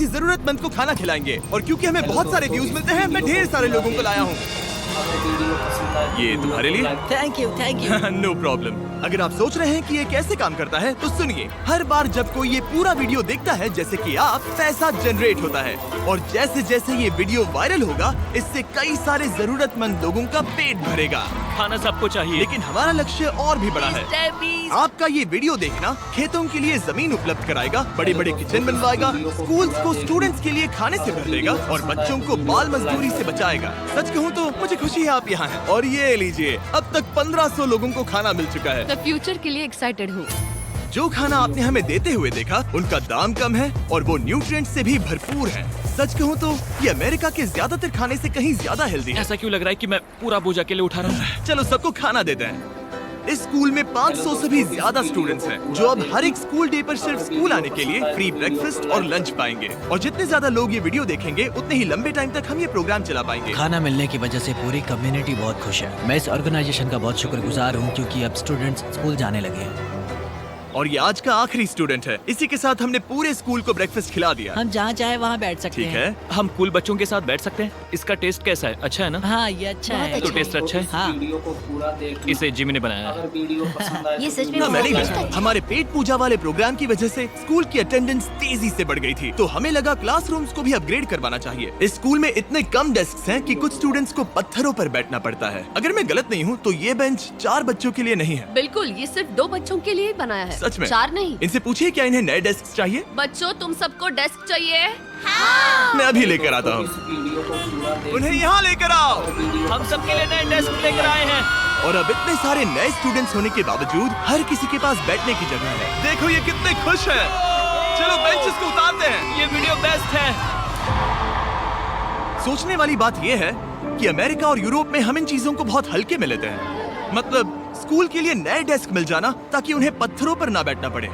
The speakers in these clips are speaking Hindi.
किसी जरूरतमंद को खाना खिलाएंगे। और क्योंकि हमें बहुत सारे व्यूज मिलते हैं, मैं ढेर सारे लोगों को लाया हूँ। ये तुम्हारे लिए। Thank you know problem. अगर आप सोच रहे हैं कि ये कैसे काम करता है तो सुनिए। हर बार जब कोई ये पूरा वीडियो देखता है, जैसे कि आप, पैसा जनरेट होता है। और जैसे जैसे ये वीडियो वायरल होगा, इससे कई सारे जरूरतमंद लोगों का पेट भरेगा। खाना सबको चाहिए, लेकिन हमारा लक्ष्य और भी बड़ा है। आपका ये वीडियो देखना खेतों के लिए जमीन उपलब्ध कराएगा, बड़े बड़े किचन बनवाएगा, स्कूल्स को स्टूडेंट्स के लिए खाने से भर देगा और बच्चों को बाल मजदूरी से बचाएगा। सच कहूँ तो मुझे खुशी है आप यहाँ हैं। और ये लीजिए, अब तक 1500 लोगों को खाना मिल चुका है। फ्यूचर के लिए एक्साइटेड हूँ। जो खाना आपने हमें देते हुए देखा, उनका दाम कम है और वो न्यूट्रिएंट से भी भरपूर है। सच कहूँ तो ये अमेरिका के ज्यादातर खाने से कहीं ज्यादा हेल्दी है। ऐसा क्यों लग रहा है कि मैं पूरा बोझ अकेले उठा रहा हूँ? चलो सबको खाना देते हैं। इस स्कूल में 500 से भी ज्यादा स्टूडेंट्स हैं, जो अब हर एक स्कूल डे पर सिर्फ स्कूल आने के लिए फ्री ब्रेकफास्ट और लंच पाएंगे। और जितने ज्यादा लोग ये वीडियो देखेंगे, उतने ही लंबे टाइम तक हम ये प्रोग्राम चला पाएंगे। खाना मिलने की वजह से पूरी कम्युनिटी बहुत खुश है। मैं इस ऑर्गेनाइजेशन का बहुत शुक्रगुजार हूँ, क्योंकि अब स्टूडेंट्स स्कूल जाने लगे हैं। और ये आज का आखिरी स्टूडेंट है। इसी के साथ हमने पूरे स्कूल को ब्रेकफास्ट खिला दिया। हम जहाँ चाहे वहाँ बैठ सकते ठीक हैं। है। हम कूल बच्चों के साथ बैठ सकते हैं। इसका टेस्ट कैसा है? अच्छा है ना? हाँ, ये अच्छा है। तो टेस्ट अच्छा है। हाँ। इसे जिमी ने बनाया है। ये सच में ना, मैं नहीं बहुत बनाया। अच्छा। हमारे पेट पूजा वाले प्रोग्राम की वजह से स्कूल की अटेंडेंस तेजी से बढ़ गई थी, तो हमें लगा क्लासरूम्स को भी अपग्रेड करवाना चाहिए। इस स्कूल में इतने कम डेस्क हैं कि कुछ स्टूडेंट्स को पत्थरों पर बैठना पड़ता है। अगर मैं गलत नहीं हूँ तो ये बेंच 4 बच्चों के लिए नहीं है। बिल्कुल, ये सिर्फ 2 बच्चों के लिए बनाया है। सच में? 4 नहीं। इनसे पूछिए क्या इन्हें नए डेस्क चाहिए। बच्चों, तुम सबको डेस्क चाहिए? मैं अभी लेकर आता हूँ। उन्हें यहाँ लेकर आओ। हम सबके लिए नए डेस्क लेकर आए हैं। और अब इतने सारे नए स्टूडेंट्स होने के बावजूद हर किसी के पास बैठने की जगह है। देखो ये कितने खुश हैं। चलो बेंचेस को उतारते हैं। ये वीडियो बेस्ट है। सोचने वाली बात ये है कि अमेरिका और यूरोप में हम इन चीजों को बहुत हल्के में लेते हैं। मतलब स्कूल के लिए नए डेस्क मिल जाना ताकि उन्हें पत्थरों पर ना बैठना पड़े।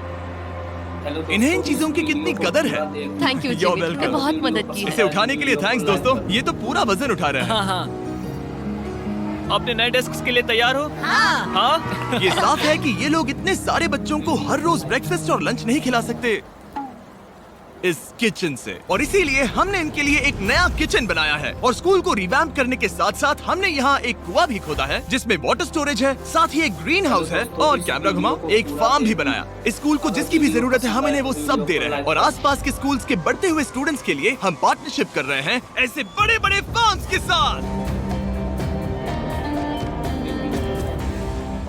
इन्हें इन चीजों की कितनी कदर है। Thank you You're Jimmy, welcome। तुमने बहुत मदद की इसे है। उठाने के लिए थैंक्स दोस्तों। ये तो पूरा वजन उठा रहे हैं। हाँ हाँ। अपने नए डेस्क के लिए तैयार हो? हाँ। ये साफ है कि ये लोग इतने सारे बच्चों को हर रोज ब्रेकफास्ट और लंच नहीं खिला सकते इस किचन से। और इसीलिए हमने इनके लिए एक नया किचन बनाया है। और स्कूल को रिवैम्प करने के साथ साथ हमने यहाँ एक कुआं भी खोदा है, जिसमें वाटर स्टोरेज है, साथ ही एक ग्रीन हाउस है और कैमरा घुमाओ, एक फार्म भी बनाया। इस स्कूल को जिसकी भी जरूरत है, हम इन्हें वो सब दे रहे हैं। और आसपास के स्कूल्स के बढ़ते हुए स्टूडेंट्स के लिए हम पार्टनरशिप कर रहे हैं ऐसे बड़े बड़े फार्म्स के साथ।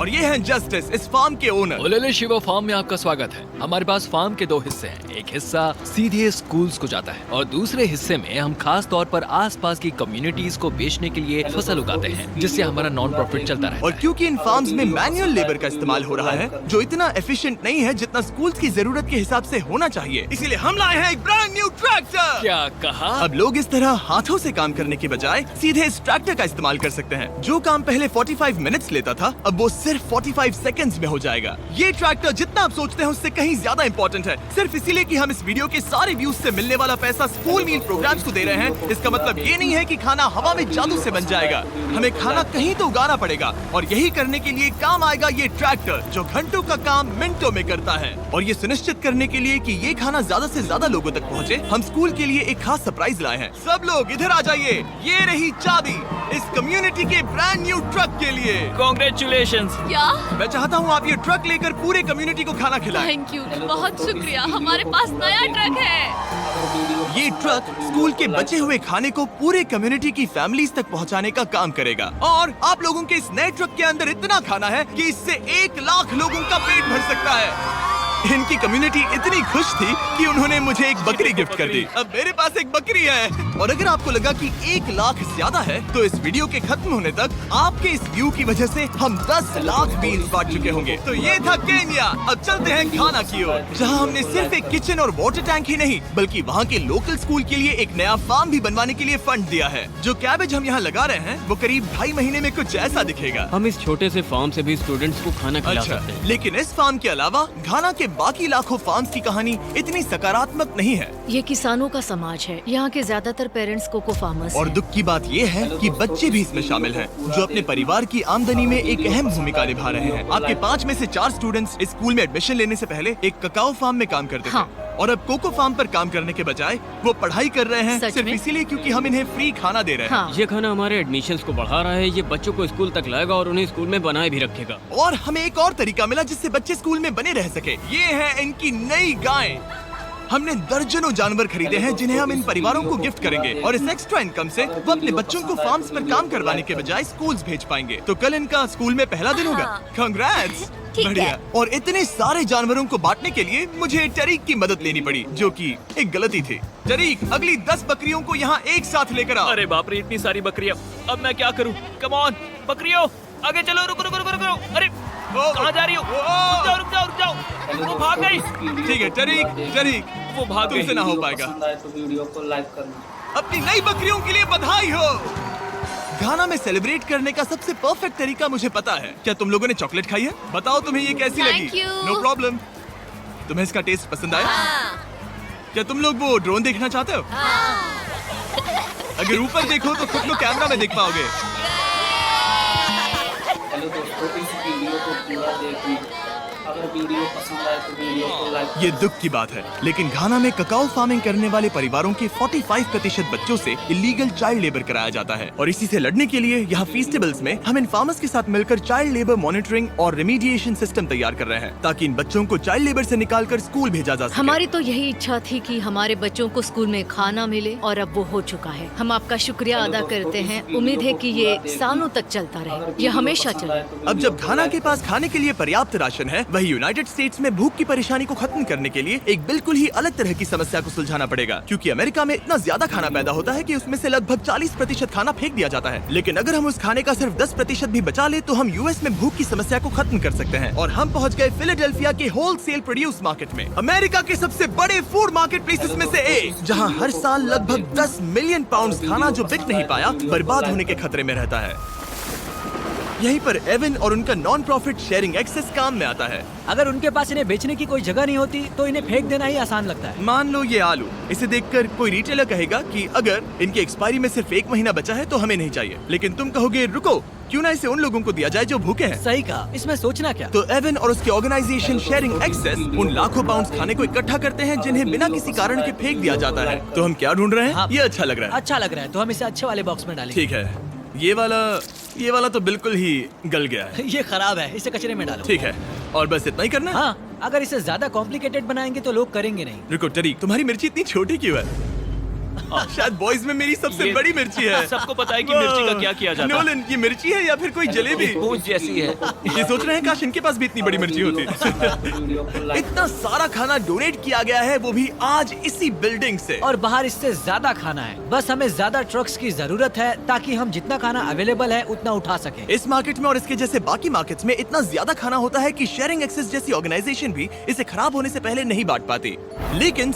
और ये हैं जस्टिस, इस फार्म के ओनर। ओलेले शिवा फार्म में आपका स्वागत है। हमारे पास फार्म के 2 हिस्से हैं। एक हिस्सा सीधे स्कूल्स को जाता है और दूसरे हिस्से में हम खास तौर पर आसपास की कम्युनिटीज को बेचने के लिए फसल उगाते हैं, जिससे हमारा नॉन प्रॉफिट चलता रहता और है। क्योंकि इन फार्म्स में मैनुअल लेबर का इस्तेमाल हो रहा है, जो इतना एफिशिएंट नहीं है जितना स्कूल्स की जरूरत के हिसाब से होना चाहिए, इसीलिए हम लाए हैं एक ब्रांड न्यू ट्रैक्टर। क्या कहा? अब लोग इस तरह हाथों से काम करने के बजाय सीधे इस ट्रैक्टर का इस्तेमाल कर सकते हैं। जो काम पहले 45 मिनट्स लेता था, अब वो सिर्फ 45 सेकंड्स में हो जाएगा। ये ट्रैक्टर जितना आप सोचते हैं उससे कहीं ज्यादा इंपॉर्टेंट है, सिर्फ इसीलिए कि हम इस वीडियो के सारे व्यूज से मिलने वाला पैसा स्कूल मील प्रोग्राम्स को दे रहे हैं। इसका मतलब ये नहीं है कि खाना हवा में जादू से बन जाएगा। हमें खाना कहीं तो उगाना पड़ेगा और यही करने के लिए काम आएगा ये ट्रैक्टर, जो घंटों का काम मिनटों में करता है। और ये सुनिश्चित करने के लिए कि ये खाना ज्यादा से ज्यादा लोगों तक पहुँचे, हम स्कूल के लिए एक खास सरप्राइज लाए हैं। सब लोग इधर आ जाइए। ये रही चाबी इस कम्युनिटी के ब्रांड न्यू ट्रक के लिए। Congratulations। क्या? मैं चाहता हूँ आप ये ट्रक लेकर पूरे कम्युनिटी को खाना खिलाएं। थैंक यू, बहुत शुक्रिया। हमारे पास नया ट्रक है। ये ट्रक स्कूल के बचे हुए खाने को पूरे कम्युनिटी की फैमिलीज तक पहुंचाने का काम करेगा। और आप लोगों के इस नए ट्रक के अंदर इतना खाना है कि इससे 1 लाख लोगों का पेट भर सकता है। इनकी कम्युनिटी इतनी खुश थी कि उन्होंने मुझे एक बकरी गिफ्ट कर दी। अब मेरे पास एक बकरी है। और अगर आपको लगा कि 1 लाख ज्यादा है, तो इस वीडियो के खत्म होने तक आपके इस व्यू की वजह से हम 10 लाख मील्स बांट चुके होंगे। तो ये था केन्या। अब चलते हैं घाना की ओर, जहां हमने सिर्फ एक किचन और वाटर टैंक ही नहीं, बल्कि वहां के लोकल स्कूल के लिए एक नया फार्म भी बनवाने के लिए फंड दिया है। जो कैबेज हम यहाँ लगा रहे हैं, वो करीब 2.5 महीने में कुछ ऐसा दिखेगा। हम इस छोटे से फार्म से भी स्टूडेंट्स को खाना खिला अच्छा, सकते हैं। लेकिन इस फार्म के अलावा घाना के बाकी लाखों फार्म्स की कहानी इतनी सकारात्मक नहीं है। ये किसानों का समाज है। यहाँ के ज्यादातर पेरेंट्स कोको फार्मर्स और हैं। दुख की बात ये है कि बच्चे भी इसमें शामिल हैं, जो अपने परिवार की आमदनी में एक अहम भूमिका निभा रहे हैं। आपके 5 में से 4 स्टूडेंट्स इस स्कूल में एडमिशन लेने से पहले एक ककाओ फार्म में काम करते थे। और अब कोको फार्म पर काम करने के बजाय वो पढ़ाई कर रहे हैं सच सिर्फ में? इसीलिए क्योंकि हम इन्हें फ्री खाना दे रहे हैं। हाँ। ये खाना हमारे एडमिशन्स को बढ़ा रहा है, ये बच्चों को स्कूल तक लाएगा और उन्हें स्कूल में बनाए भी रखेगा। और हमें एक और तरीका मिला जिससे बच्चे स्कूल में बने रह सके। ये है इनकी नई गाय। हमने दर्जनों जानवर खरीदे हैं जिन्हें हम इन परिवारों को गिफ्ट करेंगे और इस एक्स्ट्रा इनकम से वो अपने बच्चों को फार्म्स पर काम करवाने के बजाय स्कूल्स भेज पाएंगे। तो कल इनका स्कूल में पहला दिन होगा। कांग्रेट्स। ठीक है। बढ़िया। और इतने सारे जानवरों को बांटने के लिए मुझे टरीक की मदद लेनी पड़ी, जो कि एक गलती थी। टरीक, अगली 10 बकरियों को यहाँ एक साथ लेकर आओ। अरे बाप रे, इतनी सारी बकरियां, अब मैं क्या करूं? कम ऑन बकरियों, आगे चलो। रुको रुको रुको रुको। अरे कहाँ जा रही हो? रुक जाओ रुक जाओ रुक जाओ। वो भाग गई। ठीक है टरीक, टरीक वो भाग गई। तुमसे ना हो पाएगा। पसंद आए तो वीडियो को लाइक करना। अपनी नई बकरियों के लिए बधाई हो। घाना में सेलिब्रेट करने का सबसे परफेक्ट तरीका मुझे पता है। क्या तुम लोगों ने चॉकलेट खाई है? बताओ तुम्हें ये कैसी Thank लगी? you. No problem. तुम्हें इसका टेस्ट पसंद आया? क्या तुम लोग वो ड्रोन देखना चाहते हो? अगर ऊपर देखो तो खुद को कैमरा में देख पाओगे। हेलो दोस्तों, इस वीडियो को पूरा देखिए। अगर वीडियो पसंद आए तो वीडियो को लाइक। ये दुख की बात है, लेकिन घाना में ककाओ फार्मिंग करने वाले परिवारों के 45% बच्चों से इलीगल चाइल्ड लेबर कराया जाता है और इसी से लड़ने के लिए यहाँ फेस्टिवल्स में हम इन फार्मर्स के साथ मिलकर चाइल्ड लेबर मॉनिटरिंग और रेमीडिएशन सिस्टम तैयार कर रहे हैं ताकि इन बच्चों को चाइल्ड लेबर से निकालकर स्कूल भेजा जा सके। हमारी तो यही इच्छा थी कि हमारे बच्चों को स्कूल में खाना मिले और अब वो हो चुका है। हम आपका शुक्रिया अदा करते हैं। उम्मीद है कि ये सालों तक चलता रहे, ये हमेशा चले। अब जब घाना के पास खाने के लिए पर्याप्त राशन है, वही यूनाइटेड स्टेट्स में भूख की परेशानी को खत्म करने के लिए एक बिल्कुल ही अलग तरह की समस्या को सुलझाना पड़ेगा, क्योंकि अमेरिका में इतना ज्यादा खाना पैदा होता है कि उसमें से लगभग 40% खाना फेंक दिया जाता है। लेकिन अगर हम उस खाने का सिर्फ 10% भी बचा ले तो हम यूएस में भूख की समस्या को खत्म कर सकते हैं। और हम पहुंच गए फिलाडेल्फिया के होलसेल प्रोड्यूस मार्केट में, अमेरिका के सबसे बड़े फूड मार्केट प्लेसेस में से एक, जहां हर साल लगभग 10 मिलियन पाउंड खाना जो बिक नहीं पाया बर्बाद होने के खतरे में रहता है। यहीं पर एवन और उनका नॉन प्रॉफिट शेयरिंग एक्सेस काम में आता है। अगर उनके पास इन्हें बेचने की कोई जगह नहीं होती तो इन्हें फेंक देना ही आसान लगता है। मान लो ये आलू, इसे देखकर कोई रिटेलर कहेगा कि अगर इनकी एक्सपायरी में सिर्फ 1 महीना बचा है तो हमें नहीं चाहिए, लेकिन तुम कहोगे रुको, क्यों ना इसे उन लोगों को दिया जाए जो भूखे हैं। सही कहा, इसमें सोचना क्या। तो एवन और उसकी ऑर्गेनाइजेशन शेयरिंग एक्सेस उन लाखों पाउंड्स खाने को इकट्ठा करते हैं जिन्हें बिना किसी कारण के फेंक दिया जाता है। तो हम क्या ढूंढ रहे हैं? हाँ। ये अच्छा लग रहा है। अच्छा लग रहा है तो हम इसे अच्छे वाले बॉक्स में डालेंगे। ठीक है, ये वाला तो बिल्कुल ही गल गया है। ये खराब है, इसे कचरे में डालो। ठीक है, और बस इतना ही करना है? हाँ, अगर इसे ज्यादा कॉम्प्लिकेटेड बनाएंगे तो लोग करेंगे नहीं। रुको टरीक, तुम्हारी मिर्ची इतनी छोटी क्यों है? शायद बॉयज में मेरी सबसे ये बड़ी मिर्ची है। सबको पता है कि मिर्ची का क्या किया जाता है। नोलन, ये मिर्ची है या फिर कोई जलेबी? पूंछ जैसी है। ये सोच रहे हैं काश इनके पास भी इतनी बड़ी मिर्ची होती। वीडियो को लाइक। इतना सारा खाना डोनेट किया गया है, वो भी आज इसी बिल्डिंग से। और बाहर इससे ज्यादा खाना है, बस हमें ज्यादा ट्रक्स की जरूरत है ताकि हम जितना खाना अवेलेबल है उतना उठा सकें। इस मार्केट में और इसके जैसे बाकी मार्केट्स में इतना ज्यादा खाना होता है कि शेयरिंग एक्सेस जैसी ऑर्गेनाइजेशन भी इसे खराब होने से पहले नहीं बांट पाती। लेकिन